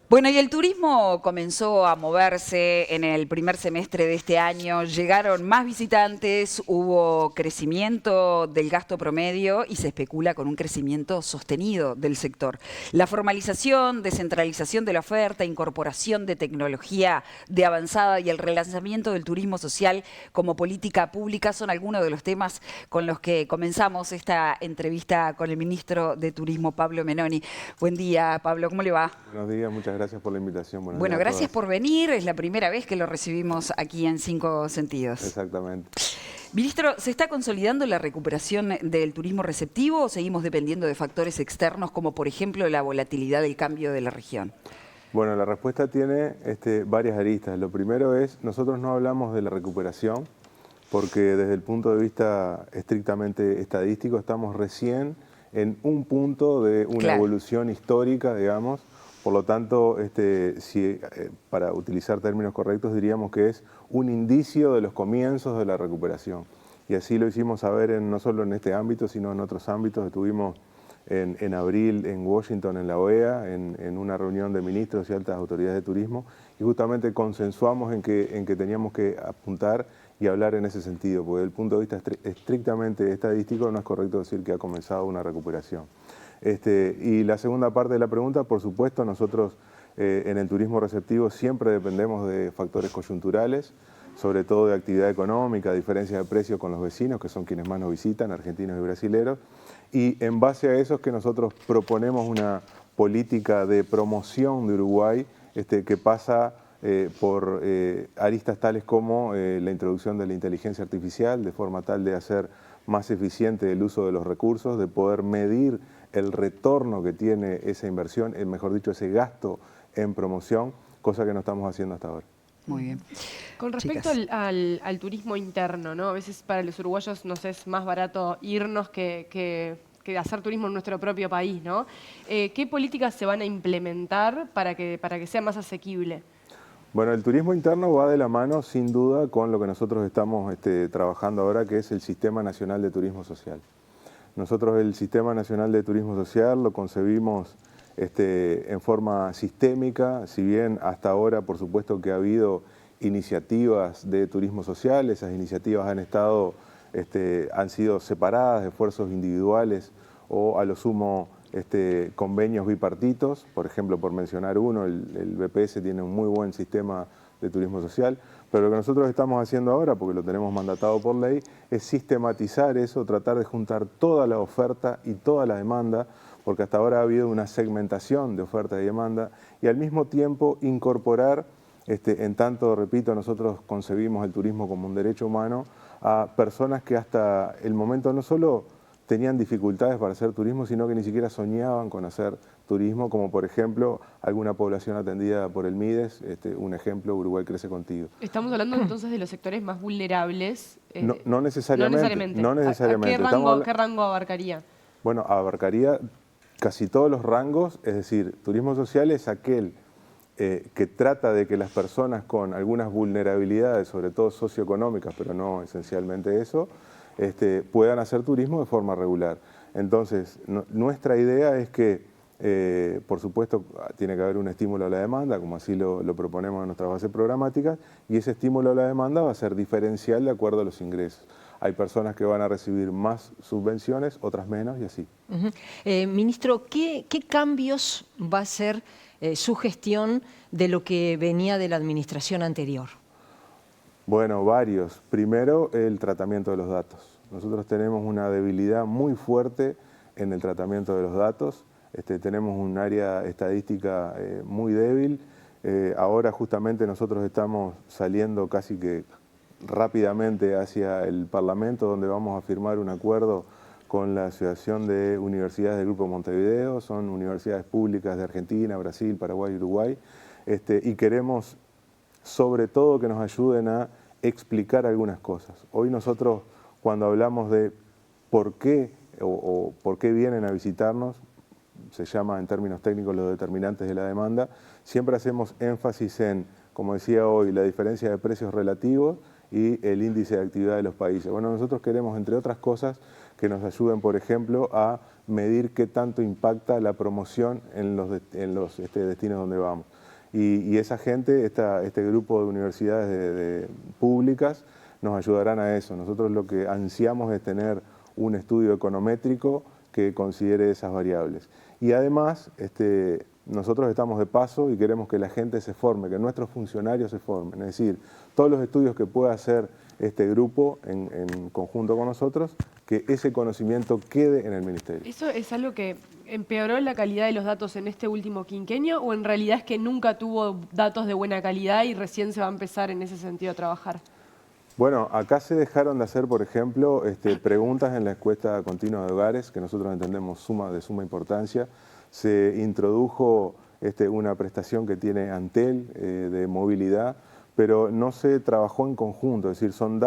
Bueno, y el turismo comenzó a moverse en el primer semestre de este año. Llegaron más visitantes, hubo crecimiento del gasto promedio y se especula con un crecimiento sostenido del sector. La formalización, descentralización de la oferta, incorporación de tecnología de avanzada y el relanzamiento del turismo social como política pública son algunos de los temas con los que comenzamos esta entrevista con el ministro de Turismo, Pablo Menoni. Buen día, Pablo, ¿cómo le va? Buenos días, muchas gracias por la invitación. Buenos Bueno, días a gracias todas. por venir. Es la primera vez que lo recibimos aquí en Cinco Sentidos. Exactamente. Ministro, ¿se está consolidando la recuperación del turismo receptivo o seguimos dependiendo de factores externos como, por ejemplo, la volatilidad del cambio de la región? Bueno, la respuesta tiene varias aristas. Lo primero es, nosotros no hablamos de la recuperación porque desde el punto de vista estrictamente estadístico estamos recién en un punto de una Claro. evolución histórica, digamos. Por lo tanto, para utilizar términos correctos, diríamos que es un indicio de los comienzos de la recuperación. Y así lo hicimos saber no solo en este ámbito, sino en otros ámbitos. Estuvimos en abril en Washington, en la OEA, en una reunión de ministros y altas autoridades de turismo, y justamente consensuamos en que teníamos que apuntar y hablar en ese sentido, porque desde el punto de vista estrictamente estadístico no es correcto decir que ha comenzado una recuperación. Y la segunda parte de la pregunta, por supuesto, nosotros en el turismo receptivo siempre dependemos de factores coyunturales, sobre todo de actividad económica, diferencia de precios con los vecinos, que son quienes más nos visitan, argentinos y brasileros, y en base a eso es que nosotros proponemos una política de promoción de Uruguay que pasa por aristas tales como la introducción de la inteligencia artificial, de forma tal de hacer más eficiente el uso de los recursos, de poder medir el retorno que tiene esa inversión, mejor dicho, ese gasto en promoción, cosa que no estamos haciendo hasta ahora. Muy bien. Con respecto Chicas. al turismo interno, ¿no? A veces para los uruguayos nos es más barato irnos que hacer turismo en nuestro propio país, ¿no? ¿Qué políticas se van a implementar para que sea más asequible? Bueno, el turismo interno va de la mano, sin duda, con lo que nosotros estamos trabajando ahora, que es el Sistema Nacional de Turismo Social. Nosotros el Sistema Nacional de Turismo Social lo concebimos en forma sistémica, si bien hasta ahora, por supuesto, que ha habido iniciativas de turismo social, esas iniciativas han sido separadas de esfuerzos individuales o a lo sumo convenios bipartitos, por ejemplo, por mencionar uno, el BPS tiene un muy buen sistema de turismo social, pero lo que nosotros estamos haciendo ahora, porque lo tenemos mandatado por ley, es sistematizar eso, tratar de juntar toda la oferta y toda la demanda, porque hasta ahora ha habido una segmentación de oferta y demanda, y al mismo tiempo incorporar, en tanto, repito, nosotros concebimos el turismo como un derecho humano, a personas que hasta el momento no solo tenían dificultades para hacer turismo, sino que ni siquiera soñaban con hacer turismo, como por ejemplo alguna población atendida por el MIDES, un ejemplo, Uruguay Crece Contigo. Estamos hablando entonces de los sectores más vulnerables. No No necesariamente, necesariamente. no ¿A necesariamente. qué rango abarcaría? Bueno, abarcaría casi todos los rangos, es decir, turismo social es aquel que trata de que las personas con algunas vulnerabilidades, sobre todo socioeconómicas, pero no esencialmente eso, puedan hacer turismo de forma regular. Entonces, nuestra idea es que, por supuesto, tiene que haber un estímulo a la demanda, como así lo proponemos en nuestras bases programáticas, y ese estímulo a la demanda va a ser diferencial de acuerdo a los ingresos. Hay personas que van a recibir más subvenciones, otras menos y así. Ministro, ¿qué cambios va a hacer su gestión de lo que venía de la administración anterior? Bueno, varios. Primero, el tratamiento de los datos. Nosotros tenemos una debilidad muy fuerte en el tratamiento de los datos. Tenemos un área estadística muy débil. Ahora justamente nosotros estamos saliendo casi que rápidamente hacia el Parlamento, donde vamos a firmar un acuerdo con la Asociación de Universidades del Grupo Montevideo. Son universidades públicas de Argentina, Brasil, Paraguay y Uruguay. Y queremos sobre todo que nos ayuden a explicar algunas cosas. Hoy nosotros, cuando hablamos de por qué o por qué vienen a visitarnos, se llama en términos técnicos los determinantes de la demanda, siempre hacemos énfasis en, como decía hoy, la diferencia de precios relativos y el índice de actividad de los países. Bueno, nosotros queremos, entre otras cosas, que nos ayuden, por ejemplo, a medir qué tanto impacta la promoción en los destinos donde vamos. Y esa gente, este grupo de universidades públicas, nos ayudarán a eso. Nosotros lo que ansiamos es tener un estudio econométrico que considere esas variables. Y además, nosotros estamos de paso y queremos que la gente se forme, que nuestros funcionarios se formen. Es decir, todos los estudios que pueda hacer este grupo en conjunto con nosotros, que ese conocimiento quede en el Ministerio. ¿Eso es algo que empeoró la calidad de los datos en este último quinquenio o en realidad es que nunca tuvo datos de buena calidad y recién se va a empezar en ese sentido a trabajar? Bueno, acá se dejaron de hacer, por ejemplo, preguntas en la encuesta continua de hogares, que nosotros entendemos de suma importancia. Se introdujo una prestación que tiene Antel de movilidad, pero no se trabajó en conjunto, es decir, son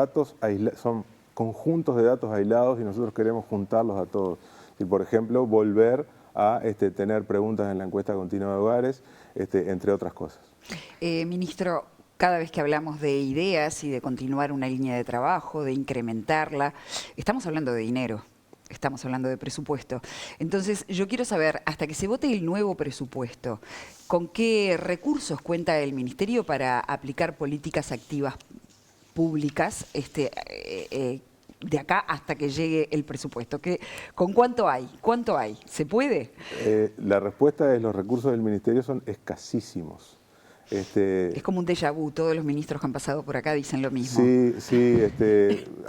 conjuntos de datos aislados y nosotros queremos juntarlos a todos. Y, por ejemplo, volver a tener preguntas en la encuesta continua de hogares, entre otras cosas. Ministro, cada vez que hablamos de ideas y de continuar una línea de trabajo, de incrementarla, estamos hablando de dinero, estamos hablando de presupuesto. Entonces, yo quiero saber, hasta que se vote el nuevo presupuesto, ¿con qué recursos cuenta el Ministerio para aplicar políticas activas públicas de acá hasta que llegue el presupuesto? ¿Con cuánto hay? ¿Cuánto hay? ¿Se puede? La respuesta es: los recursos del Ministerio son escasísimos. Es como un déjà vu, todos los ministros que han pasado por acá dicen lo mismo. Sí,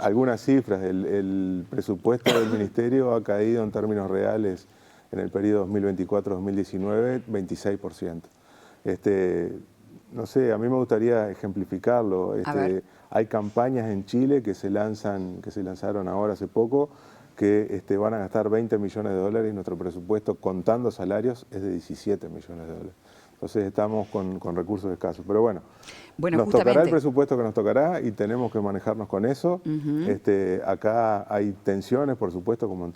algunas cifras. El presupuesto del Ministerio ha caído en términos reales en el periodo 2024-2019, 26%. No sé, a mí me gustaría ejemplificarlo. Hay campañas en Chile que se lanzaron ahora hace poco, que van a gastar 20 millones de dólares y nuestro presupuesto, contando salarios, es de 17 millones de dólares. Entonces estamos con recursos escasos. Pero bueno, nos tocará el presupuesto que nos tocará y tenemos que manejarnos con eso. Acá hay tensiones, por supuesto, como en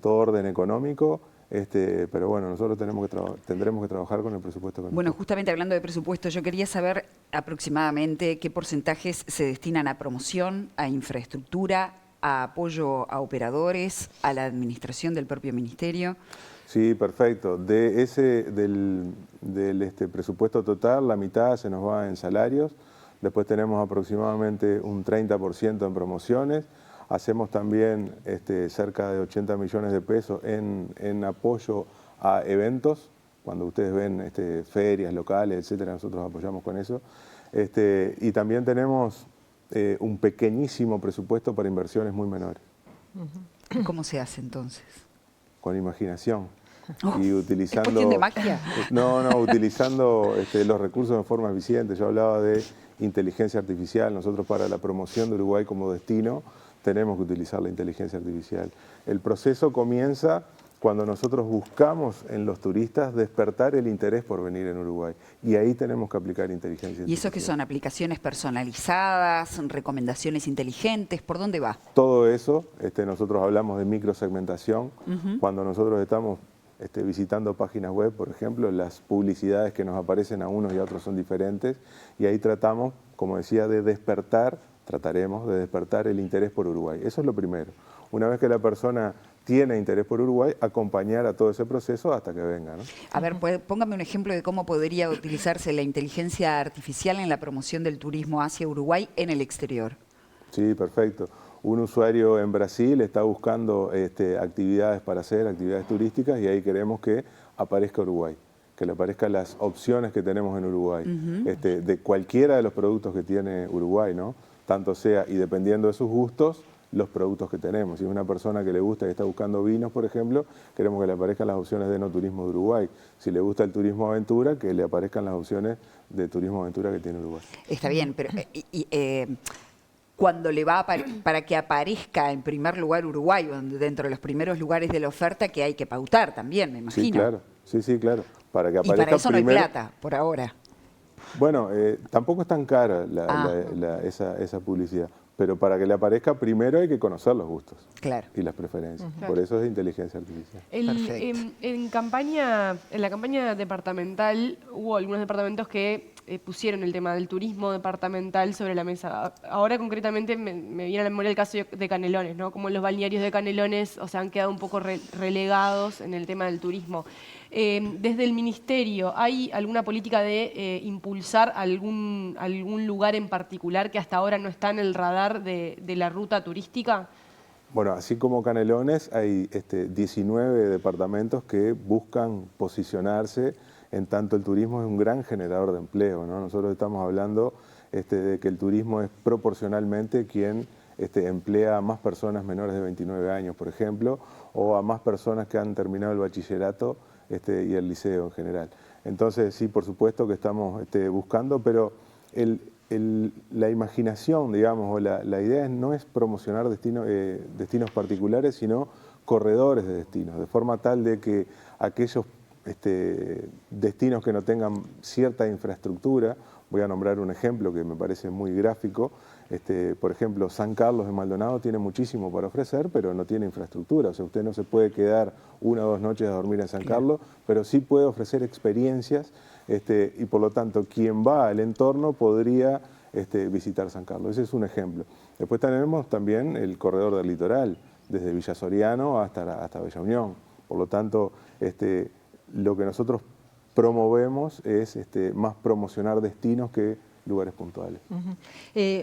todo orden económico. Pero bueno, nosotros tendremos que trabajar con el presupuesto. Bueno, justamente hablando de presupuesto, yo quería saber aproximadamente qué porcentajes se destinan a promoción, a infraestructura, a apoyo a operadores, a la administración del propio ministerio. Sí, perfecto. Del presupuesto total, la mitad se nos va en salarios. Después tenemos aproximadamente un 30% en promociones. Hacemos también cerca de 80 millones de pesos en apoyo a eventos. Cuando ustedes ven ferias locales, etcétera, nosotros apoyamos con eso. Y también tenemos un pequeñísimo presupuesto para inversiones muy menores. ¿Cómo se hace entonces? Con imaginación. Y utilizando, ¿es cuestión de magia? No, utilizando los recursos de forma eficiente. Yo hablaba de inteligencia artificial. Nosotros, para la promoción de Uruguay como destino, tenemos que utilizar la inteligencia artificial. El proceso comienza cuando nosotros buscamos en los turistas despertar el interés por venir en Uruguay. Y ahí tenemos que aplicar inteligencia artificial. ¿Y eso qué son? ¿Aplicaciones personalizadas? ¿Recomendaciones inteligentes? ¿Por dónde va? Todo eso, nosotros hablamos de microsegmentación. Cuando nosotros estamos visitando páginas web, por ejemplo, las publicidades que nos aparecen a unos y a otros son diferentes. Y ahí tratamos, como decía, trataremos de despertar el interés por Uruguay. Eso es lo primero. Una vez que la persona tiene interés por Uruguay, acompañar a todo ese proceso hasta que venga, ¿no? A ver, póngame un ejemplo de cómo podría utilizarse la inteligencia artificial en la promoción del turismo hacia Uruguay en el exterior. Sí, perfecto. Un usuario en Brasil está buscando actividades para hacer, actividades turísticas, y ahí queremos que aparezca Uruguay, que le aparezcan las opciones que tenemos en Uruguay, de cualquiera de los productos que tiene Uruguay, ¿no? Tanto sea, y dependiendo de sus gustos, los productos que tenemos. Si es una persona que le gusta y está buscando vinos, por ejemplo, queremos que le aparezcan las opciones de enoturismo de Uruguay. Si le gusta el turismo aventura, que le aparezcan las opciones de turismo aventura que tiene Uruguay. Está bien, pero cuando le va para que aparezca en primer lugar Uruguay, dentro de los primeros lugares de la oferta, que hay que pautar también, me imagino. Sí, claro. Sí, claro. Para que aparezca y para eso primero... no hay plata, por ahora. Bueno, tampoco es tan cara esa publicidad, pero para que le aparezca primero hay que conocer los gustos y las preferencias. Por eso es inteligencia artificial. En la campaña departamental hubo algunos departamentos que pusieron el tema del turismo departamental sobre la mesa. Ahora concretamente me viene a la memoria el caso de Canelones, ¿no? Como los balnearios de Canelones, o sea, han quedado un poco relegados en el tema del turismo. Desde el Ministerio, ¿hay alguna política de impulsar algún lugar en particular que hasta ahora no está en el radar de la ruta turística? Bueno, así como Canelones, hay 19 departamentos que buscan posicionarse, en tanto el turismo es un gran generador de empleo, ¿no? Nosotros estamos hablando de que el turismo es proporcionalmente quien emplea a más personas menores de 29 años, por ejemplo, o a más personas que han terminado el bachillerato y el liceo en general. Entonces, sí, por supuesto que estamos buscando, pero la imaginación, digamos, o la idea no es promocionar destinos particulares, sino corredores de destinos, de forma tal de que aquellos destinos que no tengan cierta infraestructura, voy a nombrar un ejemplo que me parece muy gráfico, por ejemplo, San Carlos de Maldonado tiene muchísimo para ofrecer, pero no tiene infraestructura, o sea, usted no se puede quedar 1 o 2 noches a dormir en San Carlos, pero sí puede ofrecer experiencias y por lo tanto quien va al entorno podría visitar San Carlos. Ese es un ejemplo. Después tenemos también el corredor del litoral, desde Villa Soriano hasta Bella Unión. Por lo tanto, lo que nosotros promovemos es más promocionar destinos que lugares puntuales.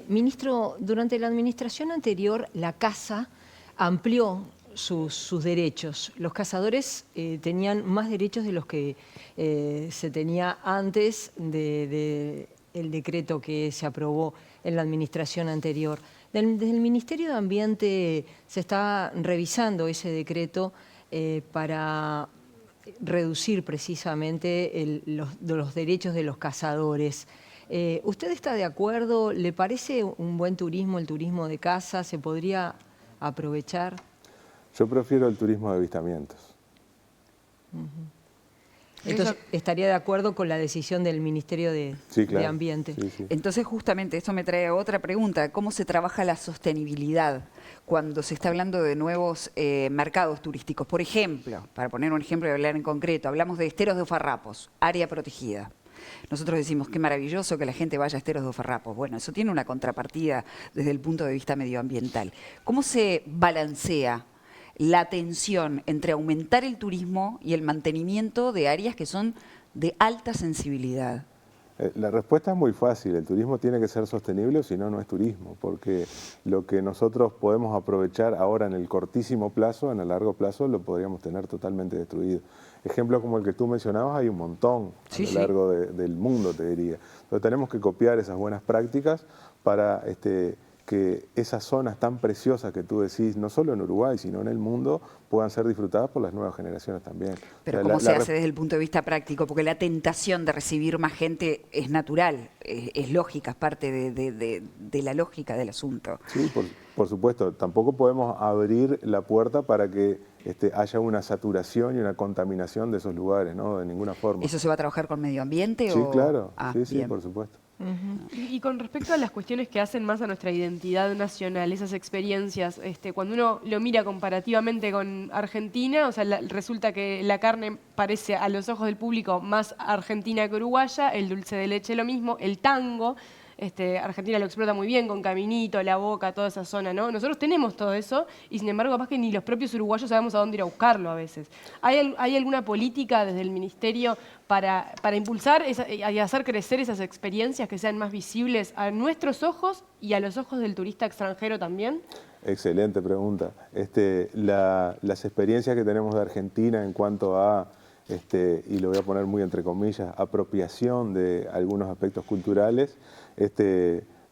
Ministro, durante la administración anterior, la Casa amplió sus derechos. Los cazadores tenían más derechos de los que se tenía antes del decreto que se aprobó en la administración anterior. Desde el Ministerio de Ambiente se está revisando ese decreto para reducir precisamente los derechos de los cazadores. ¿Usted está de acuerdo? ¿Le parece un buen turismo el turismo de caza? ¿Se podría aprovechar? Yo prefiero el turismo de avistamientos. Entonces, ¿estaría de acuerdo con la decisión del Ministerio de Ambiente? Sí, sí. Entonces, justamente, esto me trae a otra pregunta. ¿Cómo se trabaja la sostenibilidad cuando se está hablando de nuevos mercados turísticos? Por ejemplo, para poner un ejemplo y hablar en concreto, hablamos de Esteros de Ofarrapos, área protegida. Nosotros decimos, qué maravilloso que la gente vaya a Esteros de Ofarrapos. Bueno, eso tiene una contrapartida desde el punto de vista medioambiental. ¿Cómo se balancea la tensión entre aumentar el turismo y el mantenimiento de áreas que son de alta sensibilidad? La respuesta es muy fácil, el turismo tiene que ser sostenible, o si no, no es turismo, porque lo que nosotros podemos aprovechar ahora en el cortísimo plazo, en el largo plazo, lo podríamos tener totalmente destruido. Ejemplos como el que tú mencionabas hay un montón a lo largo del mundo, te diría. Entonces tenemos que copiar esas buenas prácticas para que esas zonas tan preciosas que tú decís, no solo en Uruguay, sino en el mundo, puedan ser disfrutadas por las nuevas generaciones también. Pero ¿cómo se hace desde el punto de vista práctico? Porque la tentación de recibir más gente es natural, es lógica, es parte de la lógica del asunto. Sí, por supuesto. Tampoco podemos abrir la puerta para que haya una saturación y una contaminación de esos lugares, ¿no? De ninguna forma. ¿Eso se va a trabajar con medio ambiente? Sí, claro. Sí, bien. por supuesto. Y con respecto a las cuestiones que hacen más a nuestra identidad nacional, esas experiencias, cuando uno lo mira comparativamente con Argentina, o sea, resulta que la carne parece a los ojos del público más argentina que uruguaya, el dulce de leche lo mismo, el tango, Argentina lo explota muy bien con Caminito, La Boca, toda esa zona, ¿no? Nosotros tenemos todo eso y sin embargo capaz que ni los propios uruguayos sabemos a dónde ir a buscarlo a veces. ¿Hay alguna política desde el Ministerio para impulsar y hacer crecer esas experiencias que sean más visibles a nuestros ojos y a los ojos del turista extranjero también? Excelente pregunta. Las experiencias que tenemos de Argentina en cuanto a, y lo voy a poner muy entre comillas, apropiación de algunos aspectos culturales,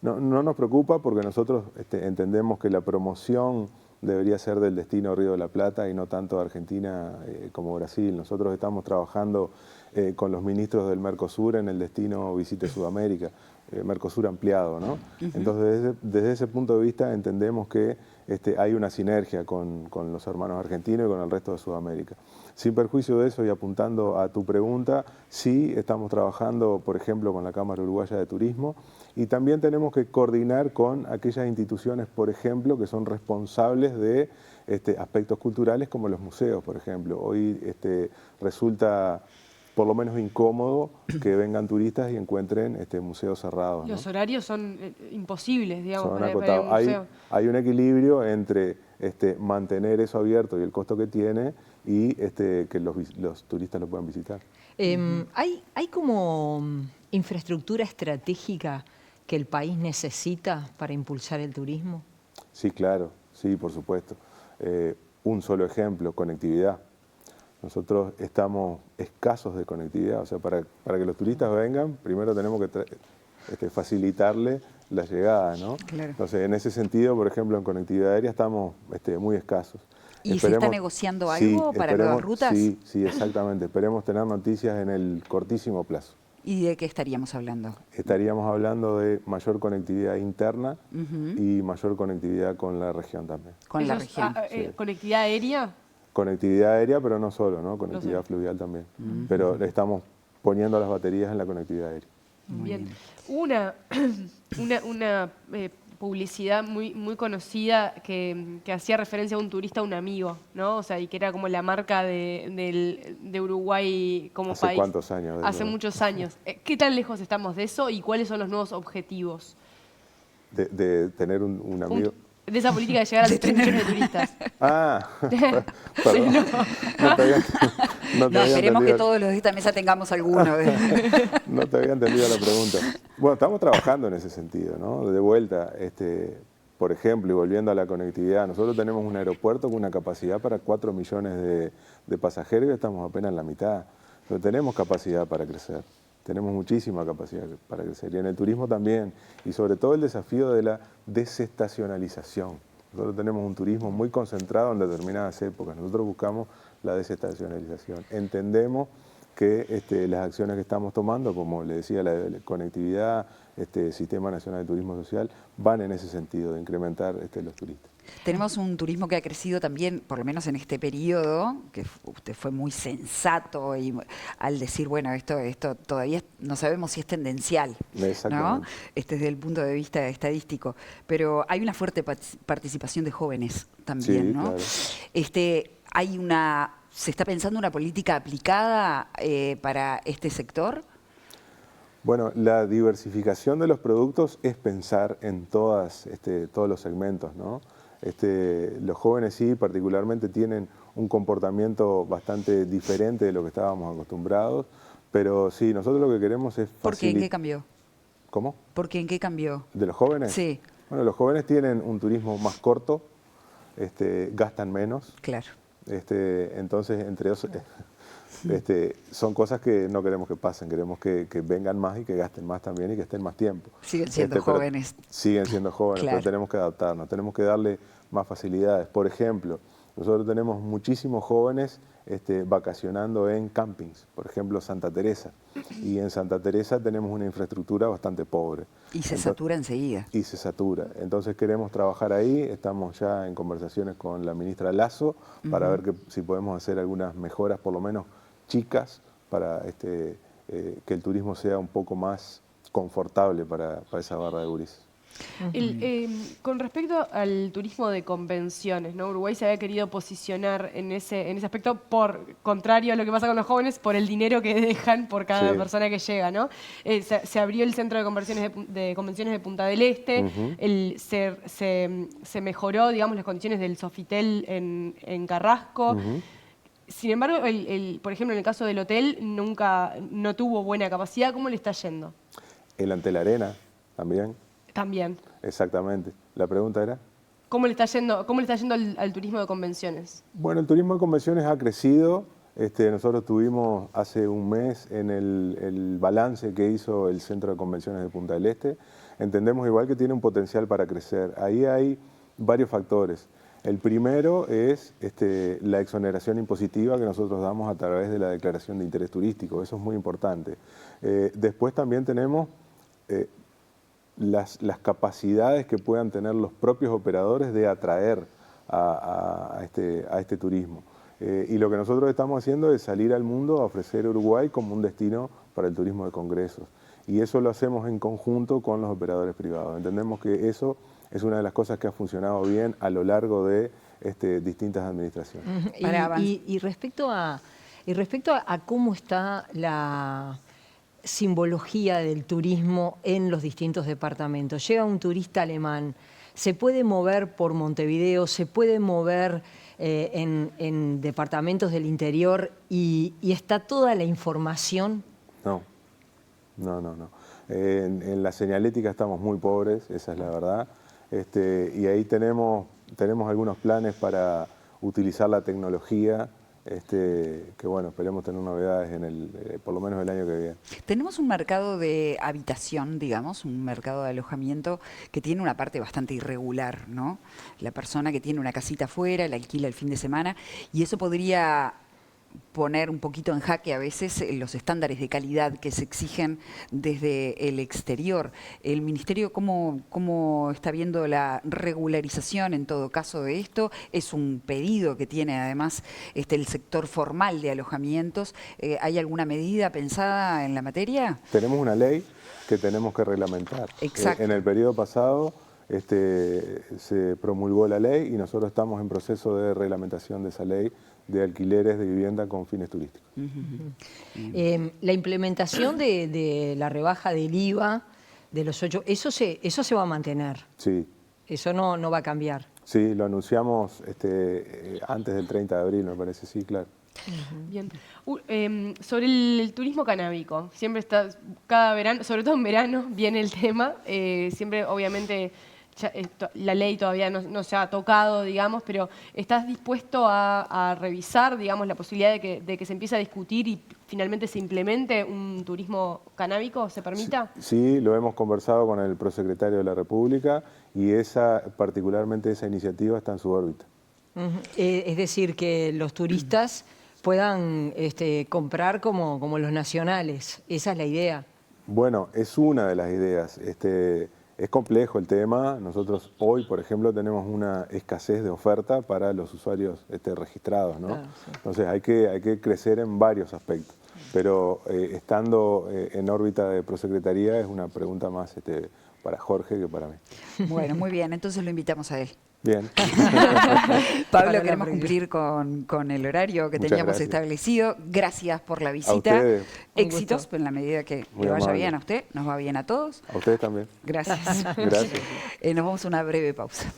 no nos preocupa porque nosotros entendemos que la promoción debería ser del destino Río de la Plata y no tanto de Argentina como Brasil. Nosotros estamos trabajando con los ministros del Mercosur en el destino Visite Sudamérica, Mercosur ampliado, ¿no? Entonces, desde ese punto de vista entendemos que hay una sinergia con los hermanos argentinos y con el resto de Sudamérica. Sin perjuicio de eso y apuntando a tu pregunta, sí estamos trabajando, por ejemplo, con la Cámara Uruguaya de Turismo y también tenemos que coordinar con aquellas instituciones, por ejemplo, que son responsables de aspectos culturales como los museos, por ejemplo. Hoy resulta por lo menos incómodo que vengan turistas y encuentren museos cerrados, ¿no? Los horarios son imposibles, digamos, Son para ir a acotados. un museo. Hay un equilibrio entre mantener eso abierto y el costo que tiene y que los turistas lo puedan visitar. ¿Hay como infraestructura estratégica que el país necesita para impulsar el turismo? Sí, claro, sí, por supuesto. Un solo ejemplo, conectividad. Nosotros estamos escasos de conectividad, o sea, para que los turistas vengan, primero tenemos que facilitarle la llegada, ¿no? Claro. Entonces, en ese sentido, por ejemplo, en conectividad aérea estamos muy escasos. ¿Y se está negociando algo para nuevas rutas? Sí, sí, exactamente. Esperemos tener noticias en el cortísimo plazo. ¿Y de qué estaríamos hablando? Estaríamos hablando de mayor conectividad interna y mayor conectividad con la región también. Con la región. Sí. ¿Conectividad aérea? Conectividad aérea, pero no solo, ¿no? Conectividad fluvial también. Pero le estamos poniendo las baterías en la conectividad aérea. Bien. Una publicidad muy conocida que hacía referencia a un turista, a un amigo, ¿no? O sea, y que era como la marca de Uruguay como ¿Hace país. cuántos años? Hace muchos años. ¿Qué tan lejos estamos de eso y cuáles son los nuevos objetivos? De tener un amigo. De esa política de llegar a los 3 millones de turistas. Ah, perdón. No te había Esperemos que entendido. todos los de esta mesa tengamos alguno. No te había entendido la pregunta. Bueno, estamos trabajando en ese sentido, ¿no? De vuelta, por ejemplo, y volviendo a la conectividad, nosotros tenemos un aeropuerto con una capacidad para 4 millones de pasajeros y estamos apenas en la mitad. Entonces tenemos capacidad para crecer, tenemos muchísima capacidad para crecer. Y en el turismo también, y sobre todo el desafío de la desestacionalización. Nosotros tenemos un turismo muy concentrado en determinadas épocas. Nosotros buscamos la desestacionalización. Entendemos que las acciones que estamos tomando, como le decía, la conectividad, Sistema Nacional de Turismo Social, van en ese sentido, de incrementar los turistas. Tenemos un turismo que ha crecido también, por lo menos en este periodo, que usted fue muy sensato y al decir, bueno, esto todavía no sabemos si es tendencial, ¿no? Exactamente. Desde el punto de vista estadístico. Pero hay una fuerte participación de jóvenes también, Sí, ¿no? claro. ¿Se está pensando una política aplicada para este sector? Bueno, la diversificación de los productos es pensar en todos los segmentos, ¿no? Los jóvenes sí, particularmente, tienen un comportamiento bastante diferente de lo que estábamos acostumbrados, pero sí, nosotros lo que queremos es ¿Por qué? ¿En qué cambió? ¿Cómo? ¿Por qué? ¿En qué cambió? ¿De los jóvenes? Sí. Bueno, los jóvenes tienen un turismo más corto, gastan menos. Claro. Entonces, entre ellos, son cosas que no queremos que pasen, queremos que vengan más y que gasten más también y que estén más tiempo. Siguen siendo jóvenes. Siguen siendo jóvenes, Claro. pero tenemos que adaptarnos, tenemos que darle más facilidades. Por ejemplo, nosotros tenemos muchísimos jóvenes vacacionando en campings, por ejemplo Santa Teresa, y en Santa Teresa tenemos una infraestructura bastante pobre. Y se satura enseguida. Y se satura. Entonces queremos trabajar ahí, estamos ya en conversaciones con la ministra Lasso para ver si podemos hacer algunas mejoras, por lo menos chicas, para que el turismo sea un poco más confortable para esa barra de gurises. Con respecto al turismo de convenciones, ¿no? Uruguay se había querido posicionar en ese aspecto, contrario a lo que pasa con los jóvenes, por el dinero que dejan por cada persona que llega, ¿no? Se abrió el centro de convenciones de Punta del Este, se mejoró, digamos, las condiciones del Sofitel en Carrasco. Sin embargo, por ejemplo, en el caso del hotel, no tuvo buena capacidad. ¿Cómo le está yendo? El Ante la Arena también. También. Exactamente. ¿La pregunta era? ¿Cómo le está yendo al turismo de convenciones? Bueno, el turismo de convenciones ha crecido. Nosotros tuvimos hace un mes en el balance que hizo el Centro de Convenciones de Punta del Este. Entendemos igual que tiene un potencial para crecer. Ahí hay varios factores. El primero es la exoneración impositiva que nosotros damos a través de la declaración de interés turístico. Eso es muy importante. Después también tenemos las capacidades que puedan tener los propios operadores de atraer a este turismo. Y lo que nosotros estamos haciendo es salir al mundo a ofrecer Uruguay como un destino para el turismo de congresos. Y eso lo hacemos en conjunto con los operadores privados. Entendemos que eso es una de las cosas que ha funcionado bien a lo largo de distintas administraciones. Y respecto a Y respecto a cómo está la simbología del turismo en los distintos departamentos. Llega un turista alemán, se puede mover por Montevideo, se puede mover en departamentos del interior y está toda la información. No. En la señalética estamos muy pobres, esa es la verdad. Y ahí tenemos algunos planes para utilizar la tecnología, que bueno, esperemos tener novedades por lo menos el año que viene. Tenemos un mercado de habitación, digamos, un mercado de alojamiento que tiene una parte bastante irregular, ¿no? La persona que tiene una casita afuera, la alquila el fin de semana, y eso podría poner un poquito en jaque a veces los estándares de calidad que se exigen desde el exterior. ¿El Ministerio cómo está viendo la regularización en todo caso de esto? Es un pedido que tiene además el sector formal de alojamientos. ¿Hay alguna medida pensada en la materia? Tenemos una ley que tenemos que reglamentar. Exacto. En el periodo pasado se promulgó la ley y nosotros estamos en proceso de reglamentación de esa ley de alquileres de vivienda con fines turísticos. La implementación de la rebaja del IVA de los 8, eso se va a mantener. Sí. Eso no va a cambiar. Sí, lo anunciamos antes del 30 de abril, me parece, sí, claro. Bien. Sobre el turismo canábico, siempre está, cada verano, sobre todo en verano, viene el tema. Siempre, obviamente, la ley todavía no se ha tocado, digamos, pero ¿estás dispuesto a revisar, digamos, la posibilidad de que se empiece a discutir y finalmente se implemente un turismo canábico, se permita? Sí, lo hemos conversado con el prosecretario de la República y particularmente esa iniciativa está en su órbita. Es decir, que los turistas puedan comprar como los nacionales. Esa es la idea. Bueno, es una de las ideas. Es complejo el tema. Nosotros hoy, por ejemplo, tenemos una escasez de oferta para los usuarios registrados, ¿no? Claro, sí. Entonces hay que crecer en varios aspectos. Pero estando en órbita de prosecretaría es una pregunta más para Jorge que para mí. Bueno, muy bien, entonces lo invitamos a él. Bien. Pablo, queremos cumplir con el horario que Muchas teníamos gracias. establecido. Gracias por la A visita. ustedes. Éxitos en la medida que Muy le vaya amable. bien a usted, nos va bien a todos. A ustedes también. Gracias. Gracias. Nos vamos a una breve pausa.